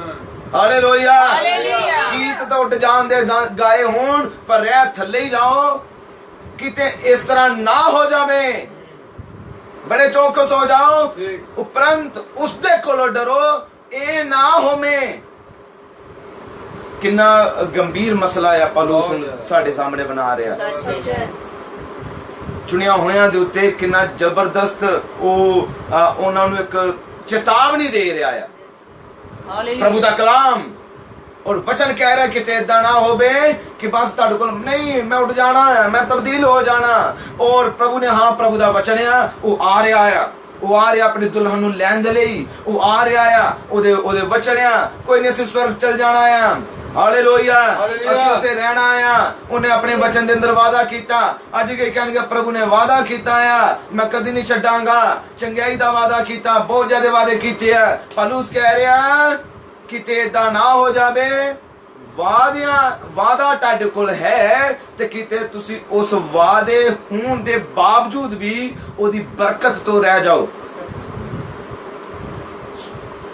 ਹਾਲੇਲੂਇਆ। Hallelujah. ਗੀਤ ਤਾਂ ਉੱਡ ਜਾਣ ਦੇ ਗਾਏ ਹੋਣ ਪਰ ਰਹਿ ਥੱਲੇ ਹੀ ਜਾਓ। ਕਿਤੇ ਇਸ ਤਰ੍ਹਾਂ ਨਾ ਹੋ ਜਾਵੇ। ਬੜੇ ਚੌਕਸ ਹੋ ਜਾਓ। ਉਪਰੰਤ ਉਸਦੇ ਕੋਲੋਂ ਡਰੋ ਇਹ ਨਾ ਹੋਵੇ। ਕਿੰਨਾ ਗੰਭੀਰ ਮਸਲਾ ਆ ਪੌਲੁਸ ਸਾਡੇ ਸਾਹਮਣੇ ਬਣਾ ਰਿਹਾ। That's it. ਚੁਣਿਆ ਹੋਇਆਂ ਦੇ ਉੱਤੇ ਕਿੰਨਾ ਜ਼ਬਰਦਸਤ ਉਹ ਉਹਨਾਂ ਨੂੰ ਇੱਕ ਚੇਤਾਵਨੀ ਦੇ ਰਿਹਾ ਆ Hallelujah. ਪ੍ਰਭੂ ਦਾ ਕਲਾਮ। ਔਰ ਵਚਨ ਕਹਿ ਰਿਹਾ ਕਿਤੇ ਇਦਾਂ ਨਾ ਹੋਵੇ ਕਿ ਬਸ ਤੁਹਾਡੇ ਕੋਲ ਨਹੀਂ ਮੈਂ ਉੱਡ ਜਾਣਾ ਹੈ, ਮੈਂ ਤਬਦੀਲ ਹੋ ਜਾਣਾ। ਔਰ ਪ੍ਰਭੂ ਨੇ ਹਾਂ ਪ੍ਰਭੂ ਦਾ ਵਚਨ ਆ ਉਹ ਆ ਰਿਹਾ ਆ, ਉਹ ਆ ਰਿਹਾ ਆਪਣੀ ਦੁਲਹਨ ਨੂੰ ਲੈਣ ਦੇ ਲਈ। ਉਹ ਆ ਰਿਹਾ ਆ ਉਹਦੇ ਵਚਨ ਆ ਕੋਈ ਨਹੀਂ ਅਸੀਂ ਸਵਰਗ ਚਲ ਜਾਣਾ ਆ। ਹਾਲੇਲੂਇਆ। ਅਸੀਂ ਉੱਥੇ ਰਹਿਣਾ ਆ। ਉਹਨੇ ਆਪਣੇ ਵਚਨ ਦੇ ਅੰਦਰ ਵਾਅਦਾ ਕੀਤਾ। ਅੱਜ ਕੇ ਕਹਿਣਗੇ ਪ੍ਰਭੂ ਨੇ ਵਾਅਦਾ ਕੀਤਾ ਆ ਮੈਂ ਕਦੀ ਨਹੀਂ ਛੱਡਾਂਗਾ। ਚੰਗਿਆਈ ਦਾ ਵਾਅਦਾ ਕੀਤਾ, ਬਹੁਤ ਜ਼ਿਆਦਾ ਵਾਅਦੇ ਕੀਤੇ ਆ। ਪੌਲੁਸ ਕਹਿ ਰਿਹਾ ਕਿਤੇ ਏਦਾਂ ਨਾ ਹੋ ਜਾਵੇ ਵਾਅਦਾ ਤੁਹਾਡੇ ਕੋਲ ਹੈ ਤੇ ਕਿਤੇ ਤੁਸੀਂ ਉਸ ਵਾਅਦੇ ਹੋਣ ਦੇ ਬਾਵਜੂਦ ਵੀ ਉਹਦੀ ਬਰਕਤ ਤੋਂ ਰਹਿ ਜਾਓ।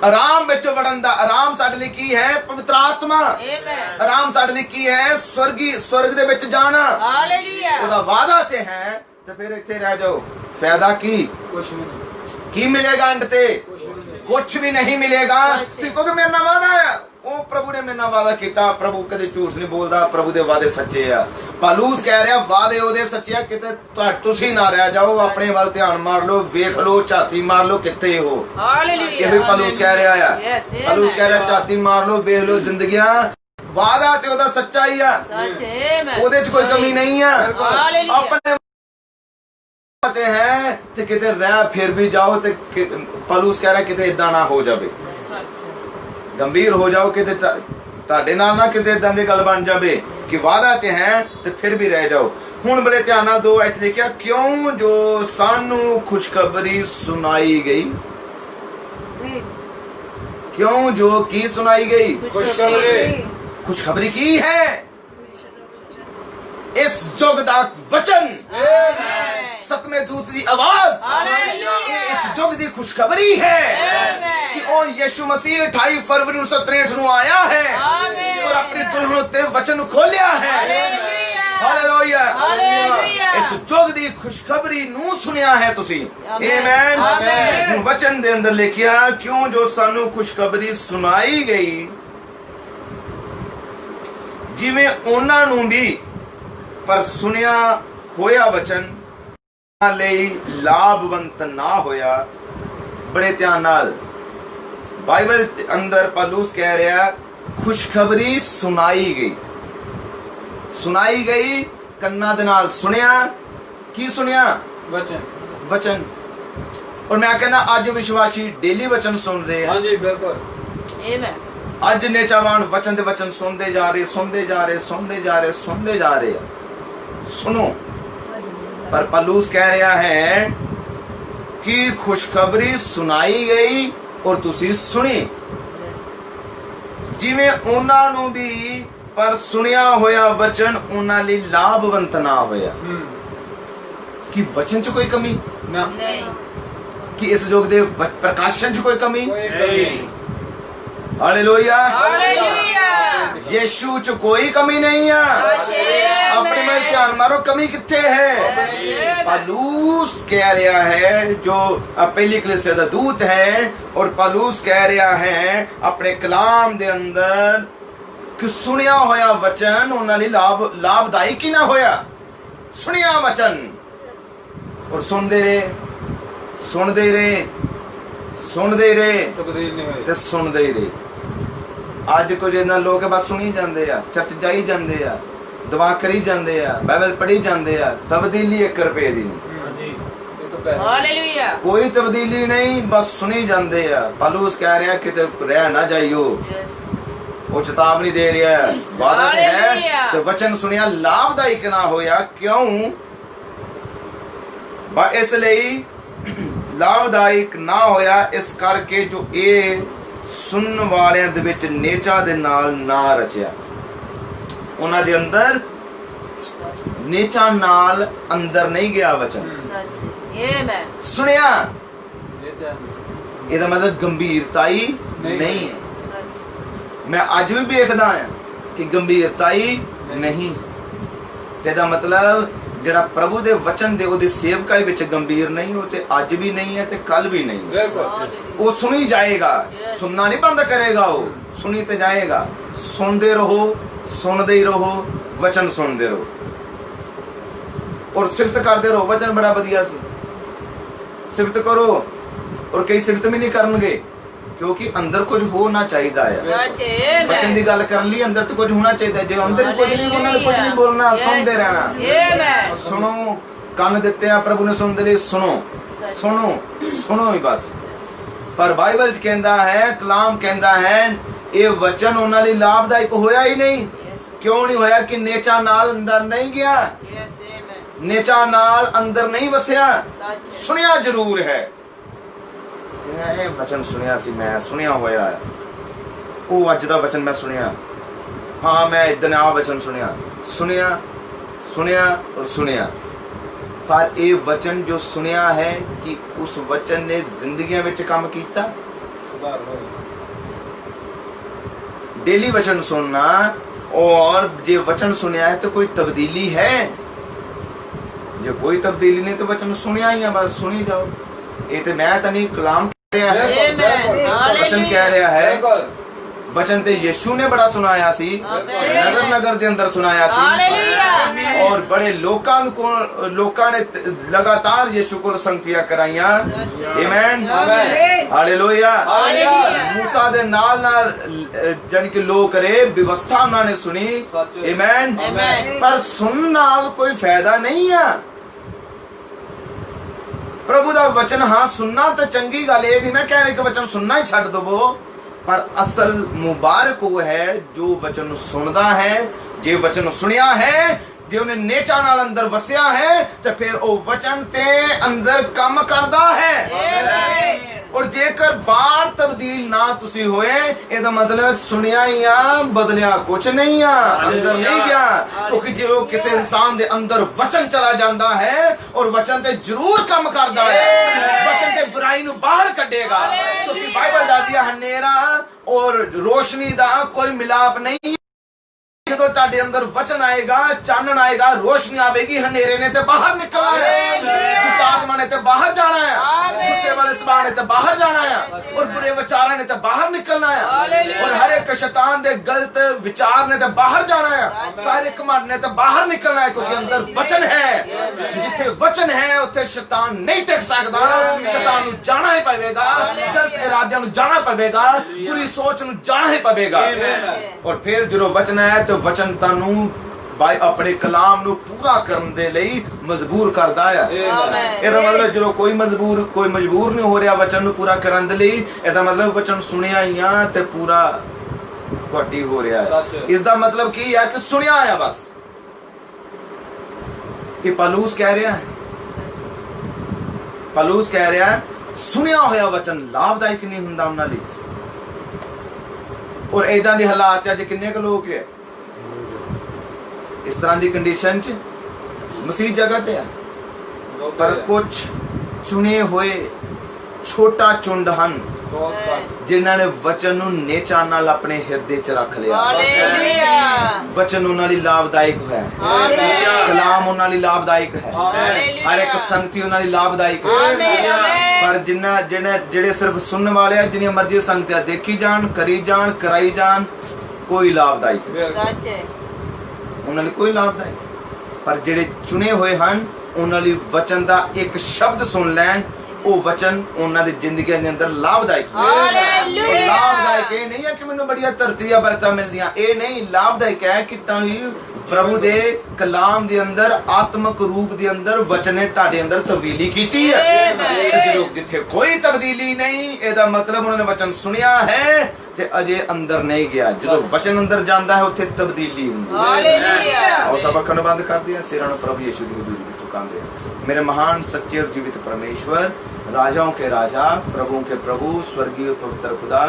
ਆਰਾਮ ਵਿੱਚ ਵੜਨ ਦਾ ਆਰਾਮ ਸਾਡੇ ਲਈ ਕੀ ਹੈ? ਪਵਿੱਤਰ ਆਤਮਾ। Amen. ਆਰਾਮ ਸਾਡੇ ਲਈ ਕੀ ਹੈ? ਸਵਰਗ ਦੇ ਵਿੱਚ ਜਾਣਾ। Hallelujah. ਉਹਦਾ ਵਾਅਦਾ ਤੇ ਹੈ ਤੇ ਫਿਰ ਇੱਥੇ ਰਹਿ ਜਾਓ। ਫਾਇਦਾ ਕੀ? ਕੁਛ ਵੀ ਨਹੀਂ। ਕੀ ਮਿਲੇਗਾ ਅੰਤ ਤੇ? ਕੁਛ ਵੀ ਨਹੀਂ ਮਿਲੇਗਾ। ਤੁਸੀਂ ਕਹੋਗੇ ਮੇਰੇ ਨਾਲ ਵਾਅਦਾ ਹੈ। ਉਹ ਪ੍ਰਭੂ ਨੇ ਮੇਰੇ ਨਾਲ ਵਾਅਦਾ ਕੀਤਾ। ਪ੍ਰਭੂ ਕਦੇ ਝੂਠ ਨਹੀਂ ਬੋਲਦਾ। ਪ੍ਰਭੂ ਦੇ ਵਾਅਦੇ ਸੱਚੇ ਆ। ਪੌਲੁਸ ਕਹਿ ਰਿਹਾ ਵਾਅਦੇ ਉਹਦੇ ਸੱਚੇ ਆ। ਕਿਤੇ ਤੁਸੀਂ ਨਾ ਰਹਿ ਜਾਓ। ਆਪਣੇ ਵੱਲ ਧਿਆਨ ਮਾਰ ਲਓ, ਵੇਖ ਲਓ, ਝਾਤੀ ਮਾਰ ਲਓ ਕਿੱਥੇ ਹੋ। Hallelujah. ਇਹ ਵੀ ਪੌਲੁਸ ਕਹਿ ਰਿਹਾ ਆ। Yes, amen. ਪੌਲੁਸ ਕਹਿ ਰਿਹਾ ਝਾਤੀ ਮਾਰ ਲਓ, ਵੇਖ ਲਓ ਜ਼ਿੰਦਗੀਆਂ। ਵਾਅਦਾ ਤੇ ਉਹਦਾ ਸੱਚਾ ਹੀ ਆ। Such amen. ਉਹਦੇ 'ਚ ਕੋਈ ਕਮੀ ਨਹੀਂ ਆ। Hallelujah. ਆਪਣੇ ਤੇ ਹੈ ਤੇ ਕਿਤੇ ਰਹਿ ਫਿਰ ਵੀ ਜਾਓ ਤੇ ਪੌਲੁਸ ਕਹਿ ਰਿਹਾ ਕਿਤੇ ਇਦਾਂ ਨਾ ਹੋ ਜਾਵੇ। ਗੰਭੀਰ ਹੋ ਜਾਓ ਕਿਤੇ ਤੁਹਾਡੇ ਨਾਲ ਨਾ ਕਿਸੇ ਇਦਾਂ ਦੀ ਗੱਲ ਬਣ ਜਾਵੇ ਕਿ ਵਾਅਦਾ ਤੇ ਹੈ ਤੇ ਫਿਰ ਵੀ ਰਹਿ ਜਾਓ। ਹੁਣ ਬੜੇ ਧਿਆਨ ਨਾਲ 2 ਆਇਤ ਲਿਖਿਆ ਕਿਉਂ ਜੋ ਸਾਨੂੰ ਖੁਸ਼ਖਬਰੀ ਸੁਣਾਈ ਗਈ। ਕਿਉਂ ਜੋ ਕੀ ਸੁਣਾਈ ਗਈ? ਖੁਸ਼ਖਬਰੀ। ਖੁਸ਼ਖਬਰੀ ਕੀ ਹੈ? ਇਸ ਯੁੱਗ ਦਾ ਵਚਨ। Amen. ਸਤਵੇਂ ਦੂਤ ਦੀ ਆਵਾਜ਼। Hallelujah. ਇਹ ਇਸ ਯੁੱਗ ਦੀ ਖੁਸ਼ਖਬਰੀ ਹੈ Amen. ਕਿ ਉਹ ਯਿਸੂ ਮਸੀਹ 28 ਫਰਵਰੀ 1963 ਨੂੰ ਆਇਆ ਹੈ Amen. ਔਰ ਆਪਣੀ ਦੁਲਹਨ ਉੱਤੇ ਵਚਨ ਖੋਲਿਆ ਹੈ। Hallelujah. ਹਾਲੇਲੂਇਆ। Hallelujah. ਇਸ ਯੁੱਗ ਦੀ ਖੁਸ਼ਖਬਰੀ ਨੂੰ ਸੁਣਿਆ ਹੈ ਤੁਸੀਂ। Amen. ਆਮੇਨ। Amen. ਹੁਣ ਵਚਨ ਦੇ ਅੰਦਰ ਲਿਖਿਆ ਕਿਉਂ ਜੋ ਸਾਨੂੰ ਖੁਸ਼ਖਬਰੀ ਸੁਣਾਈ ਗਈ ਜਿਵੇਂ ਉਹਨਾਂ ਨੂੰ ਵੀ ਪਰ ਸੁਣਿਆ ਹੋਇਆ ਵਚਨ ਲਈ ਲਾਭਵੰਤ ਨਾ ਹੋਇਆ। ਬੜੇ ਧਿਆਨ ਨਾਲ ਬਾਈਬਲ ਅੰਦਰ ਪੌਲੁਸ ਕਹਿ ਰਿਹਾ ਖੁਸ਼ਖਬਰੀ ਸੁਣਾਈ ਗਈ ਕੰਨਾਂ ਦੇ ਨਾਲ ਸੁਣਿਆ। ਕੀ ਸੁਣਿਆ? वचन। ਵਚਨ। ਔਰ ਮੈਂ ਕਹਿੰਦਾ ਅੱਜ ਵਿਸ਼ਵਾਸੀ ਡੇਲੀ ਵਚਨ ਸੁਣ ਰਹੇ हाँ ਆ। जी बिल्कुल। Amen. ਅੱਜ ਨੇਚਾਵਾਨ ਵਚਨ ਦੇ ਵਚਨ ਸੁਣਦੇ ਜਾ ਰਹੇ ਆ। ਸੁਣੋ। ਪਰ ਪੌਲੁਸ ਕਹਿ ਰਿਹਾ ਹੈ ਕਿ ਖੁਸ਼ਖਬਰੀ ਸੁਣਾਈ ਗਈ ਔਰ ਤੁਸੀਂ ਸੁਣੀ। ਜਿਵੇਂ ਉਹਨਾਂ ਨੂੰ ਵੀ ਪਰ ਸੁਣਿਆ ਹੋਇਆ ਵਚਨ ਉਹਨਾਂ ਲਈ ਲਾਭਵੰਤ ਨਾ ਹੋਇਆ। ਕਿ ਵਚਨ 'ਚ ਕੋਈ ਕਮੀ? ना नहीं। ਕਿ ਇਸ ਯੁੱਗ ਦੇ ਪ੍ਰਕਾਸ਼ਨ 'ਚ ਕੋਈ ਕਮੀ? कोई कमी। ਹਾਲੇਲੂਇਆ। Hallelujah. ਯीशु 'ਚ ਕੋਈ ਕਮੀ ਨਹੀਂ ਆ। ਆਪਣੇ ਮਨ ਧਿਆਨ ਮਾਰੋ ਕਮੀ ਕਿੱਥੇ ਹੈ। ਪੌਲੁਸ ਕਹਿ ਰਿਹਾ ਹੈ ਜੋ ਪਹਿਲੀ ਕਲੀਸਿਆ ਦਾ ਦੂਤ ਹੈ ਔਰ ਪੌਲੁਸ ਕਹਿ ਰਿਹਾ ਹੈ ਆਪਣੇ ਕਲਾਮ ਦੇ ਅੰਦਰ ਕਿ ਸੁਣਿਆ ਹੋਇਆ ਵਚਨ ਉਹਨਾਂ ਲਈ ਲਾਭਦਾਇਕ ਹੀ ਨਾ ਹੋਇਆ। ਸੁਣਿਆ ਵਚਨ ਔਰ ਸੁਣਦੇ ਰਹੇ तब्दील नहीं हुई। ਤੇ ਸੁਣਦੇ ਹੀ ਰਹੇ। ਅੱਜ ਕੁਝ ਇਹਨਾਂ ਲੋਕ ਬਸ ਸੁਣੀ ਜਾਂਦੇ ਆ, ਚਰਚ ਜਾਈ ਜਾਂਦੇ ਆ, ਦੁਆ ਕਰੀ ਜਾਂਦੇ ਆ, ਬਾਈਬਲ ਪੜ੍ਹੀ ਜਾਂਦੇ ਆ, ਤਬਦੀਲੀ 1 ਰੁਪਏ ਦੀ ਨਹੀਂ। हाँ जी। ये तो पहले। Hallelujah. ਕੋਈ ਤਬਦੀਲੀ ਨਹੀਂ, ਬਸ ਸੁਣੀ ਜਾਂਦੇ ਆ। ਪੌਲੁਸ ਕਹਿ ਰਿਹਾ ਕਿਤੇ ਰਹਿ ਨਾ ਜਾਈਓ। Yes. ਉਹ ਚੇਤਾਵਨੀ ਦੇ ਰਿਹਾ ਹੈ, ਵਾਅਦਾ ਤੇ ਹੈ ਹਾਲੇਲੂਇਆ। ਤੇ ਵਚਨ ਸੁਣਿਆ ਲਾਭਦਾਇਕ ਨਾ ਹੋਇਆ। ਕਿਉਂ? ਬਾ ਇਸ ਲਈ ਲਾਭਦਾਇਕ ਨਾ ਹੋਇਆ ਇਸ ਕਰਕੇ ਜੋ ਇਹ ਸੁਣਨ ਵਾਲਿਆਂ ਦੇ ਵਿੱਚ ਨੇਚਾ ਦੇ ਨਾਲ ਨਾ ਰਚਿਆ। ਉਹਨਾਂ ਦੇ ਅੰਦਰ ਨੇਚਾ ਨਾਲ ਅੰਦਰ ਨਹੀਂ ਗਿਆ ਵਚਨ। Such. Amen. ਸੁਣਿਆ ये तो है। ਇਹਦਾ ਮਤਲਬ ਗੰਭੀਰਤਾਈ ਨਹੀਂ। ਨਹੀਂ ਹੈ। Such. ਮੈਂ ਅੱਜ ਵੀ ਵੇਖਦਾ ਹਾਂ ਕਿ ਗੰਭੀਰਤਾਈ ਨਹੀਂ। ਤੇ ਇਹਦਾ ਮਤਲਬ ਜਿਹੜਾ ਪ੍ਰਭੂ ਦੇ ਵਚਨ ਦੇ ਉਹਦੀ ਸੇਵਕਾਈ ਵਿੱਚ ਗੰਭੀਰ ਨਹੀਂ, ਉਹ ਤੇ ਅੱਜ ਵੀ ਨਹੀਂ ਹੈ ਤੇ ਕੱਲ ਵੀ ਨਹੀਂ ਹੈ। बिल्कुल। ਉਹ ਸੁਣੀ ਜਾਏਗਾ। Yes. ਸੁਣਨਾ ਨਹੀਂ ਬੰਦ ਕਰੇਗਾ। ਉਹ ਸੁਣੀ ਤੇ ਜਾਏਗਾ। ਸੁਣਦੇ ਰਹੋ, ਸੁਣਦੇ ਹੀ ਰਹੋ, ਵਚਨ ਸੁਣਦੇ ਰਹੋ ਔਰ ਸਿਫਤ ਕਰਦੇ ਰਹੋ। ਵਚਨ ਬੜਾ ਵਧੀਆ ਸੀ, ਸਿਫਤ ਕਰੋ। ਔਰ ਕਈ ਸਿਫਤ ਵੀ ਨਹੀਂ ਕਰਨਗੇ ਕਿਉਂਕਿ ਅੰਦਰ ਕੁਝ ਹੋਣਾ ਚਾਹੀਦਾ ਹੈ। Such. ਵਚਨ Amen. ਦੀ ਗੱਲ ਕਰਨ ਲਈ ਅੰਦਰ ਤੋਂ ਕੁਝ ਹੋਣਾ ਚਾਹੀਦਾ। ਜੇ ਅੰਦਰ ਕੁਝ ਨਹੀਂ, ਉਹਨਾਂ ਨੇ ਕੁਝ ਨਹੀਂ ਬੋਲਣਾ, Yes. ਸੁਣਦੇ ਰਹਿਣਾ। Amen. ਸੁਣੋ, ਕੰਨ ਦਿੱਤੇ ਆ ਪ੍ਰਭੂ ਨੇ ਸੁਣਨ ਦੇ ਲਈ। ਸੁਣੋ ਹੀ ਬਸ। ਪਰ ਬਾਈਬਲ 'ਚ ਕਹਿੰਦਾ ਹੈ, ਕਲਾਮ ਕਹਿੰਦਾ ਹੈ ਇਹ ਵਚਨ ਉਹਨਾਂ ਲਈ ਲਾਭਦਾਇਕ ਹੋਇਆ ਹੀ ਨਹੀਂ। Yes. ਕਿਉਂ ਨਹੀਂ ਹੋਇਆ? ਕਿ ਨੇਚਾ ਨਾਲ ਅੰਦਰ ਨਹੀਂ ਗਿਆ, Yes. Amen. ਨੇਚਾ ਨਾਲ ਅੰਦਰ ਨਹੀਂ ਵਸਿਆ। Such. ਸੁਣਿਆ ਜ਼ਰੂਰ ਹੈ। ਇਹ ਵਚਨ ਸੁਣਿਆ ਸੀ, ਮੈਂ ਸੁਣਿਆ ਹੋਇਆ ਹੈ। ਉਹ ਅੱਜ ਦਾ ਵਚਨ ਮੈਂ ਸੁਣਿਆ। ਹਾਂ, ਮੈਂ ਇਦਾਂ ਆ ਵਚਨ ਸੁਣਿਆ। ਪਰ ਇਹ ਵਚਨ ਜੋ ਸੁਣਿਆ ਹੈ ਕਿ ਉਸ ਵਚਨ ਨੇ ਜ਼ਿੰਦਗੀਆਂ ਵਿੱਚ ਕੰਮ ਕੀਤਾ। सुधार हुई। डेली वचन सुनना और जे वचन सुनया है तो कोई तब्दीली है? जो कोई तब्दीली नहीं तो वचन सुनया ही है, बस सुनी जाओ। ये तो मैं तो नहीं, कलाम कह रहा है, Amen. वचन कह रहा है। बिल्कुल। वचन ते यीशु ने बड़ा सुनाया सी, नगर नगर दे अंदर सुनाया सी Hallelujah. और बड़े लोकां ने लगातार यीशु को संगतियां कराइयां। आमीन, Amen. हालेलुया। Hallelujah. मूसा दे नाल जान के लोग करे व्यवस्था उन्होंने सुनी। आमीन। Amen. पर सुन नाल कोई फायदा नहीं है। प्रभु दा वचन हाँ सुनना तो चंगी गल है, नहीं मैं कह रही कि वचन सुनना ही छड़ दवो, पर असल मुबारक वो है जो वचन सुनदा है। जे वचन सुनिया है, जे उन्हें नेचा नाल अंदर वसिया है, तो फिर वो वचन ते अंदर काम करदा है। Amen. और जेकर बार तब्दील ना तुसी होए, ਇਹਦਾ मतलब सुनिया ही आ, बदलिया कुछ नहीं आ, अंदर नहीं गया। क्योंकि जो किसी इंसान दे अंदर वचन चला जाता है और वचन ते जरूर काम करता है, वचन ते बुराई नु बाहर कढेगा। क्योंकि बाइबल दादिया हनेरा और रोशनी दा कोई मिलाप नहीं। ਜਦੋਂ ਤੁਹਾਡੇ ਅੰਦਰ ਵਚਨ ਆਏਗਾ, ਚਾਨਣ ਆਏਗਾ, ਰੋਸ਼ਨੀ ਆਵੇਗੀ, ਹਨੇਰੇ ਨੇ ਤੇ ਬਾਹਰ ਨਿਕਲਣਾ ਹੈ, ਦੁਸ਼ਟ ਆਤਮਾ ਨੇ ਤੇ ਬਾਹਰ ਜਾਣਾ ਹੈ, ਗੁੱਸੇ ਵਾਲੇ ਸੁਭਾਅ ਨੇ ਤੇ ਬਾਹਰ ਜਾਣਾ ਹੈ, ਔਰ ਬੁਰੇ ਵਿਚਾਰਾਂ ਨੇ ਤੇ ਬਾਹਰ ਨਿਕਲਣਾ ਹੈ, ਔਰ ਹਰ ਇੱਕ ਸ਼ੈਤਾਨ ਦੇ ਗਲਤ ਵਿਚਾਰ ਨੇ ਤੇ ਬਾਹਰ ਜਾਣਾ ਹੈ, ਸਾਰੇ ਘਮੰਡ ਨੇ ਤੇ ਬਾਹਰ ਨਿਕਲਣਾ ਹੈ, ਕਿਉਂਕਿ ਅੰਦਰ ਵਚਨ ਹੈ। ਜਿੱਥੇ ਵਚਨ ਹੈ ਉੱਥੇ ਸ਼ੈਤਾਨ ਨਹੀਂ ਟਿਕ ਸਕਦਾ। ਸ਼ੈਤਾਨ ਨੂੰ ਜਾਣਾ ਹੀ ਪਵੇਗਾ, ਗਲਤ ਇਰਾਦਿਆਂ ਨੂੰ ਜਾਣਾ ਪਵੇਗਾ, ਬੁਰੀ ਸੋਚ ਨੂੰ ਜਾਣਾ ਹੀ ਪਵੇਗਾ। ਔਰ ਫਿਰ ਜਦੋਂ ਵਚਨ ਹੈ ਤੇ ਵਚਨ ਤੁਹਾਨੂੰ ਬਾਈ ਆਪਣੇ ਕਲਾਮ ਨੂੰ ਪੂਰਾ ਕਰਨ ਦੇ ਲਈ ਮਜਬੂਰ ਕਰਦਾ ਹੈ। ਇਹਦਾ ਮਤਲਬ ਜਦੋਂ ਕੋਈ ਮਜਬੂਰ ਨਹੀਂ ਹੋ ਰਿਹਾ ਵਚਨ ਨੂੰ ਪੂਰਾ ਕਰਨ ਦੇ ਲਈ, ਇਹਦਾ ਮਤਲਬ ਵਚਨ ਸੁਣਿਆ ਹੀ ਆ ਤੇ ਪੂਰਾ ਘੱਟ ਹੀ ਹੋ ਰਿਹਾ ਹੈ। ਇਸ ਦਾ ਮਤਲਬ ਕੀ ਹੈ ਕਿ ਸੁਣਿਆ ਆ ਬਸ। ਇਹ ਪੌਲੁਸ ਕਹਿ ਰਿਹਾ ਹੈ, ਪੌਲੁਸ ਕਹਿ ਰਿਹਾ ਹੈ ਸੁਣਿਆ ਹੋਇਆ ਵਚਨ ਲਾਭਦਾਇਕ ਨਹੀਂ ਹੁੰਦਾ ਉਹਨਾਂ ਲਈ। ਔਰ ਇਦਾਂ ਦੇ ਹਾਲਾਤ ਅੱਜ ਕਿੰਨੇ ਕੁ ਲੋਕ ਹੈ ਇਸ ਤਰ੍ਹਾਂ ਦੀ ਕੰਡੀਸ਼ਨ ਚ ਮਸੀਹ ਜਗ੍ਹਾ ਤੇ ਹੈ, ਪਰ ਕੁਝ ਚੁਣੇ ਹੋਏ ਛੋਟਾ ਝੁੰਡ ਹਨ ਜਿਨ੍ਹਾਂ ਨੇ ਵਚਨ ਨੂੰ ਨੇਚਾ ਨਾਲ ਆਪਣੇ ਹਿਰਦੇ ਚ ਰੱਖ ਲਿਆ। ਵਚਨ ਉਹਨਾਂ ਲਈ ਲਾਭਦਾਇਕ ਹੈ, ਕਲਾਮ ਉਹਨਾਂ ਲਈ ਲਾਭਦਾਇਕ ਹੈ, ਹਰ ਇੱਕ ਸੰਗਤੀ ਉਹਨਾਂ ਲਈ ਲਾਭਦਾਇਕ ਹੈ। ਪਰ ਜਿਹੜੇ ਸਿਰਫ ਸੁਣਨ ਵਾਲੇ ਆ, ਜਿੰਨੀਆਂ ਮਰਜ਼ੀ ਸੰਗਤੀਆਂ ਦੇਖੀ ਜਾਣ, ਕਰੀ ਜਾਣ, ਕਰਾਈ ਜਾਣ, ਕੋਈ ਲਾਭਦਾਇਕ ਸੱਚ ਹੈ, ਉਹਨਾਂ ਲਈ ਕੋਈ ਲਾਭਦਾਇਕ। ਪਰ ਜਿਹੜੇ ਚੁਣੇ ਹੋਏ ਹਨ ਉਹਨਾਂ ਲਈ ਵਚਨ ਦਾ ਇੱਕ ਸ਼ਬਦ ਸੁਣ ਲੈਣ, ਉਹ ਵਚਨ ਉਹਨਾਂ ਦੀ ਜ਼ਿੰਦਗੀ ਦੇ ਅੰਦਰ ਲਾਭਦਾਇਕ ਹੈ। ਲਾਭਦਾਇਕ ਇਹ ਨਹੀਂ ਹੈ ਕਿ ਮੈਨੂੰ ਬੜੀਆਂ ਧਰਤੀਆਂ ਬਰਕਤਾਂ ਮਿਲਦੀਆਂ, ਇਹ ਨਹੀਂ। ਲਾਭਦਾਇਕ ਹੈ ਕਿ ਤੁਹਾਨੂੰ ਪ੍ਰਭੂ ਦੇ ਕਲਾਮ ਦੇ ਅੰਦਰ ਆਤਮਿਕ ਰੂਪ ਦੇ ਅੰਦਰ ਵਚਨ ਨੇ ਤੁਹਾਡੇ ਅੰਦਰ ਤਬਦੀਲੀ ਕੀਤੀ ਹੈ। ਜਦੋਂ ਜਿੱਥੇ ਕੋਈ ਤਬਦੀਲੀ ਨਹੀਂ, ਇਹਦਾ ਮਤਲਬ ਉਹਨਾਂ ਨੇ ਵਚਨ ਸੁਣਿਆ ਹੈ ਤੇ ਅਜੇ ਅੰਦਰ ਨਹੀਂ ਗਿਆ। ਜਦੋਂ ਵਚਨ ਅੰਦਰ ਜਾਂਦਾ ਹੈ ਉੱਥੇ ਤਬਦੀਲੀ ਹੁੰਦੀ ਹੈ। ਆਓ ਸਭ ਅੱਖਾਂ ਨੂੰ ਬੰਦ ਕਰਦੇ ਹਾਂ, ਸਿਰਾਂ ਨੂੰ ਪ੍ਰਭੂ ਯਿਸੂ ਦੀ ਹਜ਼ੂਰੀ ਵਿੱਚ ਝੁਕਾਉਂਦੇ ਹਾਂ। मेरे महान सच्चे और जीवित परमेश्वर, राजाओं के राजा, प्रभुओं के प्रभु, स्वर्गीय पवित्र खुदा,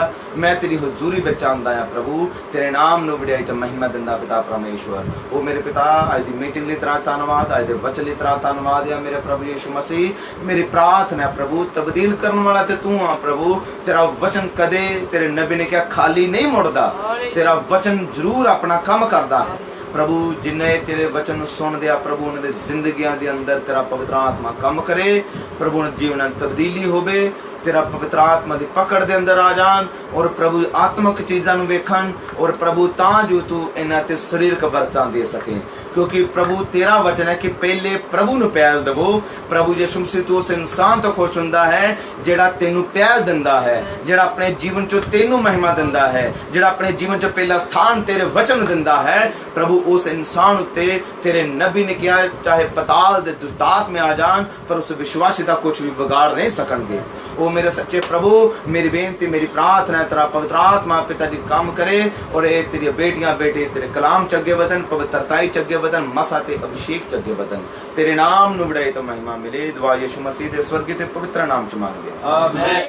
मैं तेरी हुजूरी विच आंदा है प्रभु, तेरे नाम नूं वडियाई ते महिमा दिंदा पिता परमेश्वर। ओ मेरे पिता, अज दी मीटिंग लई तेरा धन्नवाद, अज दे वचन लई तेरा धन्नवाद है मेरे प्रभु यीशु मसीह। मेरी प्रार्थना है प्रभु, तब्दील करने वाला ते तू आ प्रभु। तेरा वचन कदे, तेरे नबी ने कहा, खाली नहीं मुड़दा। तेरा वचन जरूर अपना काम करदा है प्रभु। जिन्हें तेरे वचन सुनते आ प्रभु, उन्होंने जिंदगियां के अंदर तेरा पवित्र आत्मा काम करे प्रभु, उन्हें जीवन तब्दीली होवे, तेरा पवित्र आत्मा की पकड़ के अंदर आ जान, और प्रभु आत्मक चीज़ों वेखन, और प्रभु ता जो तू इन्हां ते शरीरक बरकतां दे सके, क्योंकि प्रभु तेरा वचन है कि पहले प्रभु नूं पहल देवो। प्रभु यीशु मसीह तू उस इंसान तो खुश हुंदा है जिहड़ा तैनूं पहल दिंदा है, जिहड़ा अपने जीवन चो तैनूं महिमा दिंदा है, जिहड़ा अपने जीवन चो पहला स्थान तेरे वचन दिंदा है। प्रभु उस इंसान उत्ते तेरे नबी ने कहा, चाहे पताल दे दुष्ट आत्मे आ जान, पर उस विश्वासी का कुछ भी बिगाड़ नहीं सकणगे। ओ मेरे सच्चे प्रभु, मेरी बेनती, मेरी प्रार्थना है तेरा पवित्र आत्मा पिता जी काम करे, और ये तेरी बेटियां बेटे तेरे कलाम चगे वतन, पवित्रताई चगे वतन, मसा ते अभिषेक चगे वतन, तेरे नाम नु वडाई तो महिमा मिले। दुआ यीशु मसीह दे स्वर्गीय ते पवित्र नाम च मांगे, आमीन।